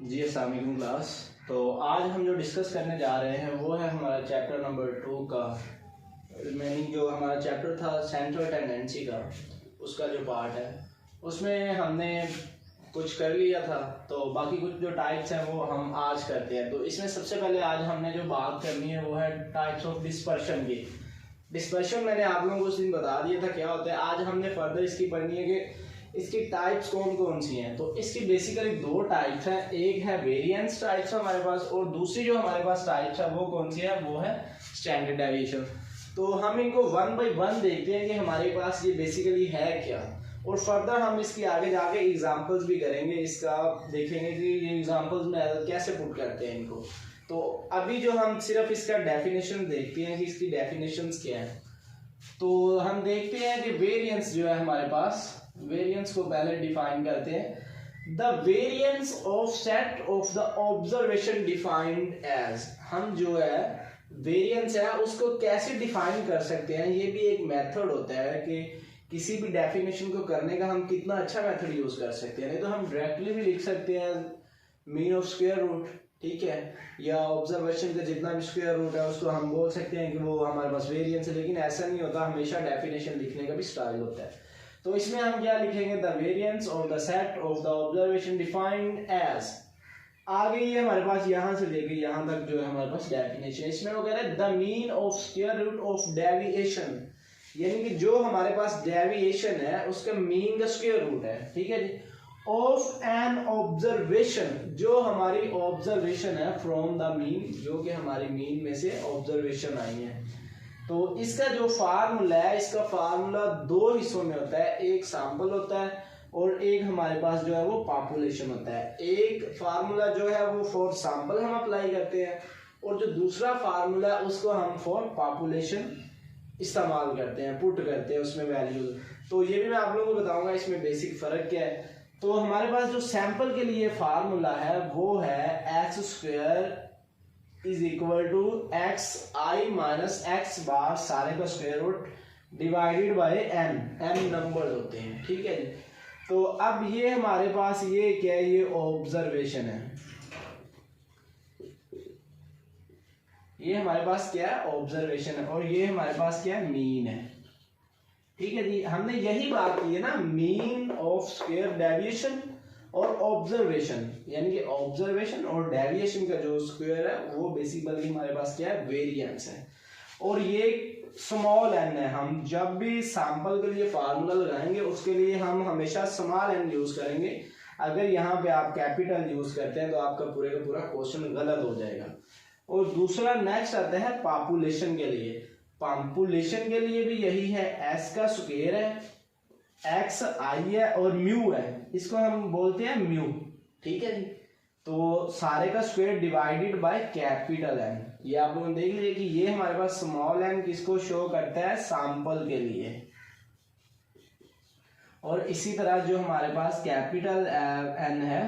जी अस्सलाम वालेकुम क्लास। तो आज हम जो डिस्कस करने जा रहे हैं वो है हमारा चैप्टर नंबर 2 का रिमेनिंग जो हमारा चैप्टर था सेंट्रल टेंडेंसी का, उसका जो पार्ट है उसमें हमने कुछ कर लिया था। तो बाकी कुछ जो टाइप्स हैं वो हम आज करते हैं। तो इसमें सबसे पहले आज हमने जो बात करनी है वो है टाइप्स ऑफ डिस्पर्शन की। डिस्पर्शन मैंने आप लोगों को उस दिन बता दिया था क्या होता है। आज हमने फर्दर इसकी पढ़नी है कि इसकी टाइप्स कौन कौन सी हैं। तो इसकी बेसिकली दो टाइप्स हैं, एक है वेरिएंस टाइप्स हमारे पास और दूसरी जो हमारे पास टाइप्स है वो कौन सी है, वो है स्टैंडर्ड डेविएशन। तो हम इनको वन बाय वन देखते हैं कि हमारे पास ये बेसिकली है क्या, और फर्दर हम इसकी आगे जाके एग्जांपल्स भी करेंगे, इसका देखेंगे कि ये एग्जांपल्स में कैसे पुट करते हैं इनको। तो अभी जो हम सिर्फ इसका डेफिनेशन देखते हैं कि इसकी डेफिनेशंस क्या है। तो हम देखते हैं कि वेरिएंस जो है हमारे पास, वेरिएंस को पहले डिफाइन करते हैं। The variance of set of the observation defined as, हम जो है वेरिएंस है उसको कैसे डिफाइन कर सकते हैं। ये भी एक मेथड होता है कि किसी भी डेफिनेशन को करने का हम कितना अच्छा मेथड यूज कर सकते हैं। नहीं तो हम डायरेक्टली भी लिख सकते हैं मीन ऑफ स्क्वायर रूट, ठीक है, या ऑब्जर्वेशन का जितना भी स्क्वायर रूट है उसको हम बोल सकते हैं कि वो हमारे पास वेरिएंस है। लेकिन ऐसा नहीं होता, हमेशा डेफिनेशन लिखने का भी स्टाइल होता है। तो इसमें हम क्या लिखेंगे, the variance of the set of the observation defined as. आगे ये हमारे पास यहाँ से लेके यहाँ तक जो है हमारे पास डेफिनेशन, इसमें वो कह रहे हैं the mean of square root of deviation, यानी कि जो हमारे पास डेविएशन है उसका मीन का स्क्वायर रूट है, ठीक है जी। ऑफ एन ऑब्जर्वेशन, जो हमारी ऑब्जर्वेशन है फ्रॉम द मीन, जो कि हमारी मीन में से ऑब्जर्वेशन आई है। तो इसका जो फार्मूला है, इसका फार्मूला दो हिस्सों में होता है, एक सैंपल होता है और एक हमारे पास जो है वो पॉपुलेशन होता है। एक फार्मूला जो है वो फॉर सैंपल हम अप्लाई करते हैं और जो दूसरा फार्मूला उसको हम फॉर पॉपुलेशन इस्तेमाल करते हैं, पुट करते हैं उसमें वैल्यूज। तो ये भी मैं आप लोगों को बताऊंगा इसमें बेसिक फर्क क्या है। तो हमारे पास जो सैंपल के लिए फार्मूला है वो है X square is equal to X I minus X bar सारे का square root divided by N, N number होते हैं, ठीक है जी। तो अब ये हमारे पास ये क्या है, ये ऑब्जर्वेशन है, ये हमारे पास क्या है, ऑब्जर्वेशन है, और ये हमारे पास क्या है, मीन है, ठीक है जी। हमने यही बात की है ना, मीन ऑफ स्क्वायर डेविएशन और ऑब्जर्वेशन, यानी कि ऑब्जर्वेशन और डेविएशन का जो स्क्वायर है वो बेसिकली हमारे पास क्या है, वेरिएंस है। और ये स्मॉल एन है। हम जब भी सैंपल के लिए फार्मूला लगाएंगे उसके लिए हम हमेशा स्मॉल एन यूज करेंगे। अगर यहाँ पे आप कैपिटल यूज करते हैं तो आपका पूरे का पूरा क्वेश्चन गलत हो जाएगा। और दूसरा नेक्स्ट आता है पॉपुलेशन के लिए। पॉपुलेशन के लिए भी यही है, एस का स्क्वायर है, एक्स आई है और म्यू है, इसको हम बोलते हैं म्यू, ठीक है जी। तो सारे का square divided by capital N. ये आप लोग देख लीजिए कि ये हमारे पास स्मॉल एन किसको शो करता है, सैंपल के लिए। और इसी तरह जो हमारे पास कैपिटल एन है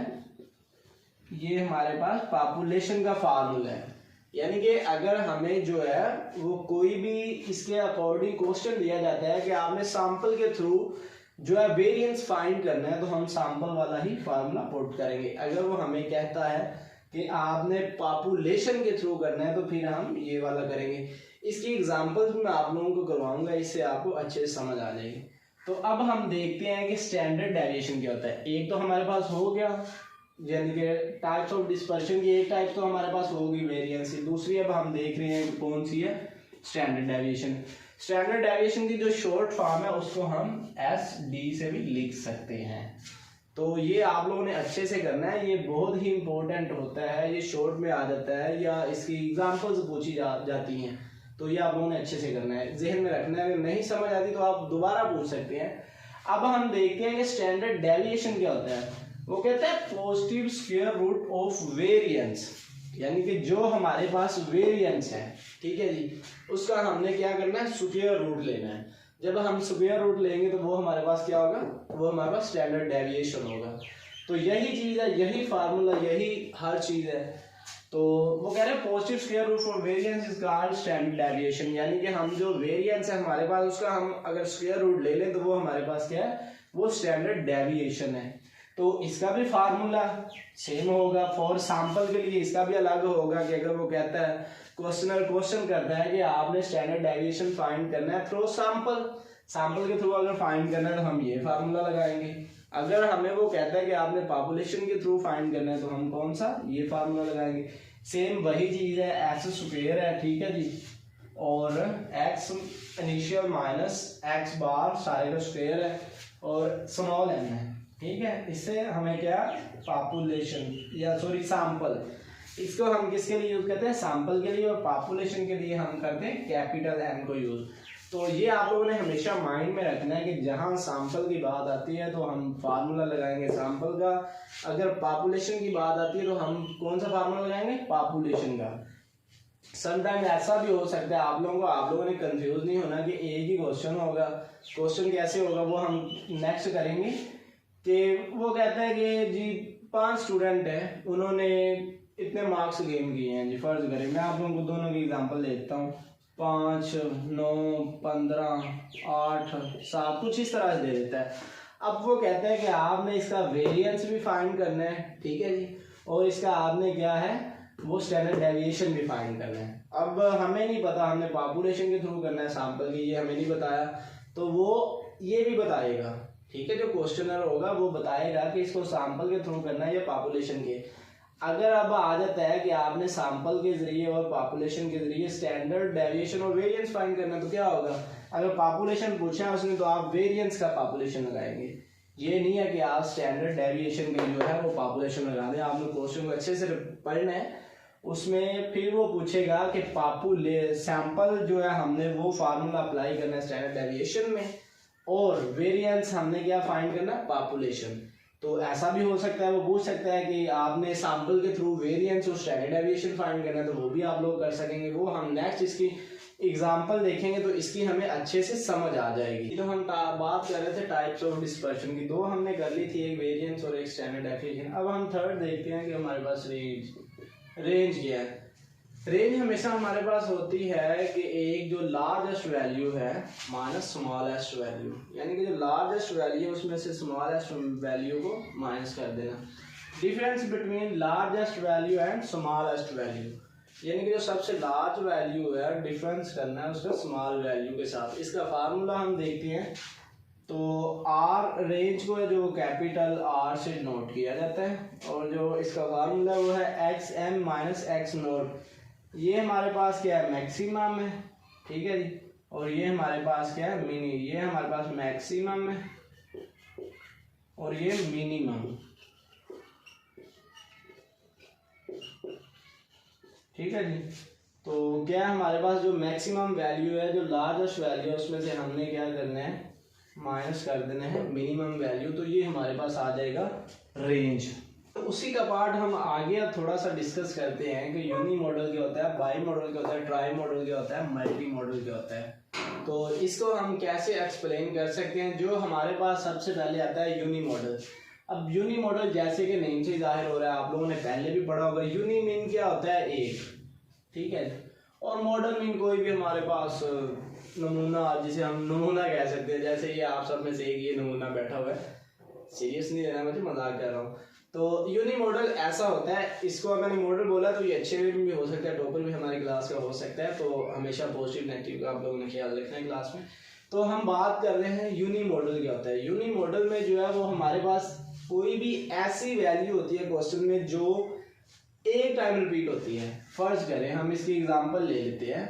ये हमारे पास पॉपुलेशन का फार्मूला है। यानी कि अगर हमें जो है वो कोई भी इसके अकॉर्डिंग क्वेश्चन दिया जाता है कि आपने सैंपल के थ्रू जो है वेरिएंस फाइंड करना है तो हम सैंपल वाला ही फार्मूला पुट करेंगे। अगर वो हमें कहता है कि आपने पॉपुलेशन के थ्रू करना है तो फिर हम ये वाला करेंगे। इसकी एग्जांपल्स मैं आप लोगों को करवाऊंगा, इससे आपको अच्छे से समझ आ जाएगी। तो अब हम देखते हैं कि स्टैंडर्ड डेविएशन क्या होता है। एक तो हमारे पास हो गया, यानी कि टाइप्स ऑफ डिस्पर्शन की एक टाइप तो हमारे पास होगी वेरिएंस। दूसरी अब हम देख रहे हैं कौन सी है, स्टैंडर्ड डेविएशन। स्टैंडर्ड डेविएशन की जो शॉर्ट फॉर्म है उसको हम एस डी से भी लिख सकते हैं। तो ये आप लोगों ने अच्छे से करना है, ये बहुत ही इंपॉर्टेंट होता है, ये शॉर्ट में आ जाता है या इसकी एग्जांपल्स पूछी जाती हैं। तो ये आप लोगों ने अच्छे से करना है, जहन में रखना है। अगर नहीं समझ आती तो आप दोबारा पूछ सकते हैं। अब हम देखते हैं कि स्टैंडर्ड डेविएशन क्या होता है। वो कहते हैं positive square root of variance, यानी कि जो हमारे पास वेरिएंस है, ठीक है जी, उसका हमने क्या करना है, स्क्वायर रूट लेना है। जब हम स्क्वायर रूट लेंगे तो वो हमारे पास क्या होगा, वो हमारे पास स्टैंडर्ड डेविएशन होगा। तो यही चीज है, यही फार्मूला, यही हर चीज है। तो वो कह रहे हैं positive square root for variance is called standard deviation, यानी कि हम जो वेरिएंस है हमारे पास उसका हम अगर स्क्वायर रूट ले लें तो वो हमारे पास क्या है, वो स्टैंडर्ड डेविएशन है। तो इसका भी फार्मूला सेम होगा। फॉर सैंपल के लिए इसका भी अलग होगा कि अगर वो कहता है क्वेश्चन करता है कि आपने स्टैंडर्ड डेविएशन फाइंड करना है थ्रू सैंपल के थ्रू अगर फाइंड करना है तो हम ये फार्मूला लगाएंगे। अगर हमें वो कहता है कि आपने पॉपुलेशन के थ्रू फाइंड करना है तो हम कौन सा ये फार्मूला लगाएंगे। सेम वही चीज है, एक्स स्क्वायर है, ठीक है जी, और x initial minus X bar सारे का स्क्वायर है और स्मॉल एन है, ठीक है। इससे हमें क्या पॉपुलेशन या सॉरी सैंपल, इसको हम किसके लिए यूज करते हैं, सैंपल के लिए, और पॉपुलेशन के लिए हम करते हैं कैपिटल एन को यूज। तो ये आप लोगों ने हमेशा माइंड में रखना है कि जहां सैंपल की बात आती है तो हम फार्मूला लगाएंगे सैंपल का, अगर पॉपुलेशन की बात आती है तो हम कौन सा फार्मूला लगाएंगे, पॉपुलेशन का। समटाइम ऐसा भी हो सकता है आप लोगों ने कंफ्यूज नहीं होना कि एक ही क्वेश्चन होगा। क्वेश्चन कैसे होगा वो हम नेक्स्ट करेंगे। कि वो कहता है कि जी 5 स्टूडेंट है, उन्होंने इतने मार्क्स गेन किए हैं जी, फर्ज करें मैं आप लोगों को दोनों की एग्जांपल देता हूँ, 5, 9, 15, 8, 7 कुछ इस तरह से दे देता है। अब वो कहता है कि आपने इसका वेरिएंस भी फाइंड करना है, ठीक है जी, और इसका आपने क्या है वो स्टैंडर्ड डेविएशन भी फाइंड करना है। अब हमें नहीं पता, हमने पॉपुलेशन के थ्रू करना है सैंपल की, ये हमें नहीं बताया, तो वो ये भी बताएगा, ठीक है, जो क्वेश्चनर होगा वो बताएगा कि इसको सैंपल के थ्रू करना है या पॉपुलेशन के। अगर अब आ जाता है कि आपने सैंपल के जरिए और पॉपुलेशन के जरिए स्टैंडर्ड डेविएशन और वेरिएंस फाइंड करना, तो क्या होगा, अगर पॉपुलेशन पूछा है उसने तो आप वेरिएंस का पॉपुलेशन लगाएंगे। ये नहीं है कि आप स्टैंडर्ड डेविएशन के जो है वो पॉपुलेशन लगा दें। आपने क्वेश्चन को अच्छे से पढ़ना है, उसमें फिर वो पूछेगा कि सैंपल जो है हमने वो फार्मूला अप्लाई करना है स्टैंडर्ड डेविएशन में, और वेरिएंस हमने क्या फाइंड करना, पॉपुलेशन। तो ऐसा भी हो सकता है, वो पूछ सकता है कि आपने सैंपल के थ्रू वेरिएंस और स्टैंडर्ड डेविएशन फाइंड करना है, तो वो भी आप लोग कर सकेंगे। वो हम नेक्स्ट इसकी एग्जांपल देखेंगे तो इसकी हमें अच्छे से समझ आ जाएगी। तो हम बात कर रहे थे टाइप्स ऑफ डिस्पर्शन की, 2 हमने कर ली थी, एक वेरिएंस और एक स्टैंडर्ड डेविएशन। अब हम थर्ड देखते हैं कि हमारे पास रेंज क्या है। रेंज हमेशा हमारे पास होती है कि एक जो लार्जेस्ट वैल्यू है माइनस स्मॉलेस्ट वैल्यू, यानी कि जो लार्जेस्ट वैल्यू है उसमें से स्मॉलेस्ट वैल्यू को माइनस कर देना। Difference between largest value and smallest value, यानी कि जो सबसे लार्ज वैल्यू है डिफरेंस करना है उसका स्मॉल वैल्यू के साथ। इसका फार्मूला हम देखते हैं, तो आर रेंज को जो कैपिटल आर से नोट किया जाता है, और जो इसका फार्मूला वो है X M minus X naught. ये हमारे पास क्या है, मैक्सिमम है, ठीक है जी, और ये हमारे पास क्या है, मिनी। ये हमारे पास मैक्सिमम है और ये मिनिमम, ठीक है जी। तो क्या हमारे पास जो मैक्सिमम वैल्यू है, जो लार्जेस्ट वैल्यू है, उसमें से हमने क्या करना है, माइनस कर देना है मिनिमम वैल्यू। तो ये हमारे पास आ जाएगा रेंज। तो उसी का पार्ट हम आगे थोड़ा सा डिस्कस करते हैं कि यूनी मॉडल क्या होता है, बाई मॉडल क्या होता है, ट्राई मॉडल क्या होता है, मल्टी मॉडल क्या होता है। तो इसको हम कैसे एक्सप्लेन कर सकते हैं। जो हमारे पास सबसे पहले आता है यूनी मॉडल। अब यूनी मॉडल जैसे कि नेम से जाहिर हो रहा है, आप लोगों ने पहले भी पढ़ा होगा, यूनी मीन क्या होता है, एक, ठीक है, और मॉडल मीन कोई भी हमारे पास नमूना, जिसे हम नमूना कह सकते हैं। जैसे ये आप सब में से एक ये नमूना बैठा हुआ है, सीरियस नहीं लेना, मुझे मजाक कर रहा हूँ। तो यूनी मॉडल ऐसा होता है, इसको अगर मैंने मॉडल बोला तो ये अच्छे में भी हो सकता है, टॉपर भी हमारी क्लास का हो सकता है। तो हमेशा पॉजिटिव नेगेटिव का आप लोगों ने ख्याल रखना है क्लास में। तो हम बात कर रहे हैं यूनी मॉडल क्या होता है। यूनी मॉडल में जो है वो हमारे पास कोई भी ऐसी वैल्यू होती है क्वेश्चन में जो एक टाइम रिपीट होती है। फर्ज करें हम इसकी एग्जांपल ले लेते हैं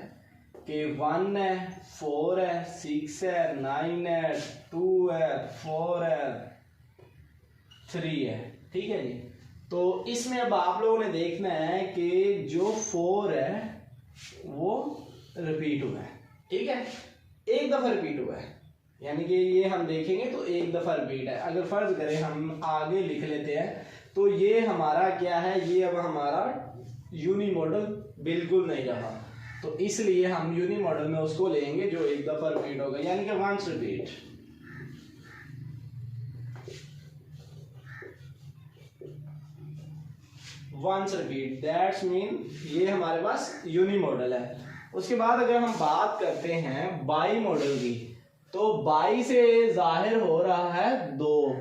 कि 1 है, 4 है, 6 है, 9 है, 2 है, 4 है, 3 है, ठीक है जी। तो इसमें अब आप लोगों ने देखना है कि जो 4 है वो रिपीट हुआ है, ठीक है, एक दफा रिपीट हुआ है, यानी कि ये हम देखेंगे तो एक दफा रिपीट है। अगर फर्ज करें हम आगे लिख लेते हैं तो ये हमारा क्या है, ये अब हमारा यूनी मॉडल बिल्कुल नहीं रहा। तो इसलिए हम यूनी मॉडल में उसको लेंगे जो एक दफा रिपीट होगा, यानी कि once repeat. Once repeat, that's mean ये हमारे पास यूनी मॉडल है। उसके बाद अगर हम बात करते हैं बाई मॉडल की, तो बाई से जाहिर हो रहा है 2,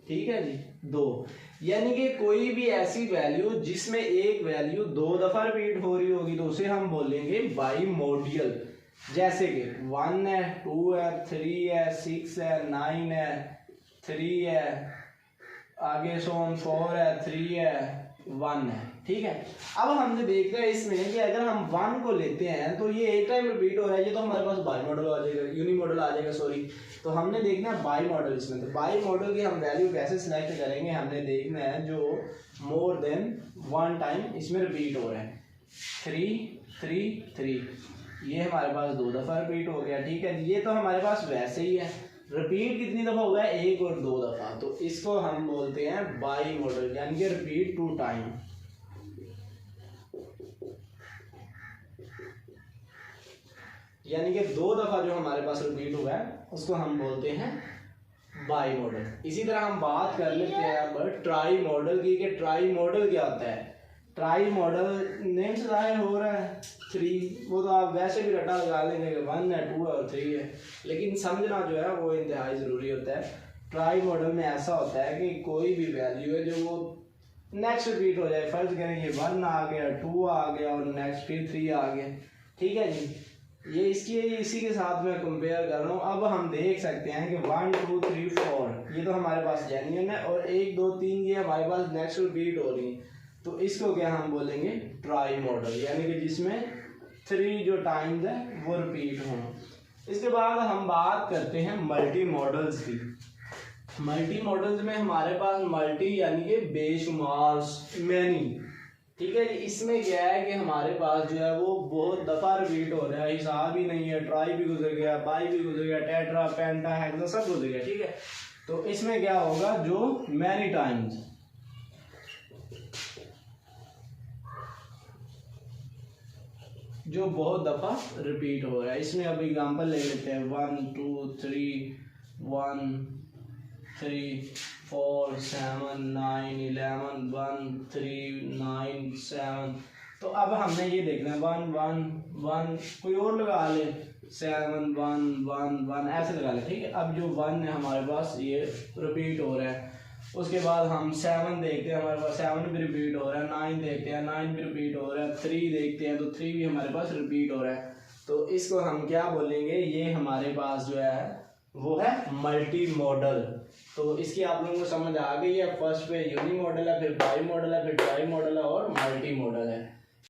ठीक है जी। 2, यानी कि कोई भी ऐसी वैल्यू जिसमें एक वैल्यू 2 दफा रिपीट हो रही होगी तो उसे हम बोलेंगे बाईमोडियल। जैसे कि 1 है, 2 है, 3 है, 6 है, 9 है, 3 है, आगे सोन 4 है, 3 है, 1 है। ठीक है, अब हमने देखा है इसमें कि अगर हम 1 को लेते हैं तो ये एक टाइम रिपीट हो रहा है, ये तो हमारे पास बाई मॉडल आ जाएगा, यूनी मॉडल आ जाएगा सॉरी। तो हमने देखना है बाई मॉडल इसमें, तो बाई मॉडल की हम वैल्यू कैसे सिलेक्ट करेंगे, हमने देखना है जो मोर देन 1 टाइम इसमें रिपीट हो रहा है। 3 3 3 ये हमारे पास 2 दफ़ा रिपीट हो गया। ठीक है, ये तो हमारे पास वैसे ही है। रिपीट कितनी दफ़ा हुआ है, 1 और 2 दफ़ा, तो इसको हम बोलते हैं बाई मॉडल, यानी कि रिपीट 2 टाइम। यानी कि 2 दफ़ा जो हमारे पास रिपीट हुआ है उसको हम बोलते हैं बाई मॉडल। इसी तरह हम बात कर लेते हैं अब ट्राई मॉडल की, कि ट्राई मॉडल क्या होता है। ट्राई मॉडल नेम से जाहिर हो रहा है 3, वो तो आप वैसे भी रटा लगा लेंगे कि 1 है, 2 है और 3 है, लेकिन समझना जो है वो इंतहाई ज़रूरी होता है। ट्राई मॉडल में ऐसा होता है कि कोई भी वैल्यू है जो वो नेक्स्ट रिपीट हो जाए, फर्ज करें ये 1 आ गया, 2 आ गया और नेक्स्ट फिर 3 आ गया। ठीक है जी, ये इसी के साथ मैं कंपेयर कर रहा हूँ। अब हम देख सकते हैं कि 1 2 3 4 ये तो हमारे पास जेन्युइन है और 1 2 3 ये हमारे पास नेक्स्ट रिपीट हो रही है, तो इसको क्या हम बोलेंगे ट्राई मॉडल, यानी कि जिसमें 3 जो टाइम्स है वो रिपीट हों। इसके बाद हम बात करते हैं मल्टी मॉडल्स की। मल्टी मॉडल्स में हमारे पास मल्टी यानी कि बेशुमार, मैनी। ठीक है, इसमें क्या है कि हमारे पास जो है वो बहुत दफ़ा रिपीट हो रहा है, हिसाब ही नहीं है। ट्राई भी गुजर गया, बाई भी गुजर गया, टेट्रा, पेंटा, हेक्सा सब गुजर गया। ठीक है, तो इसमें क्या होगा, जो मैनी टाइम्स, जो बहुत दफ़ा रिपीट हो रहा है। इसमें अब एग्जांपल ले लेते हैं 1 2 3 1 3 4 7 9 11 1 3 9 7। तो अब हमने ये देखना है 1 1 1, कोई और लगा ले 7 1 1 1 ऐसे लगा ले। ठीक है, अब जो 1 है हमारे पास ये रिपीट हो रहा है। उसके बाद हम 7 देखते हैं, हमारे पास 7 भी रिपीट हो रहा है। 9 देखते हैं, 9 भी रिपीट हो रहा है। 3 देखते हैं तो 3 भी हमारे पास रिपीट हो रहा है। तो इसको हम क्या बोलेंगे, ये हमारे पास जो है वो है मल्टी मॉडल। तो इसकी आप लोगों को समझ आ गई है। फर्स्ट पे यूनी मॉडल है, फिर बाई मॉडल है, फिर ट्राई मॉडल है और मल्टी मॉडल है।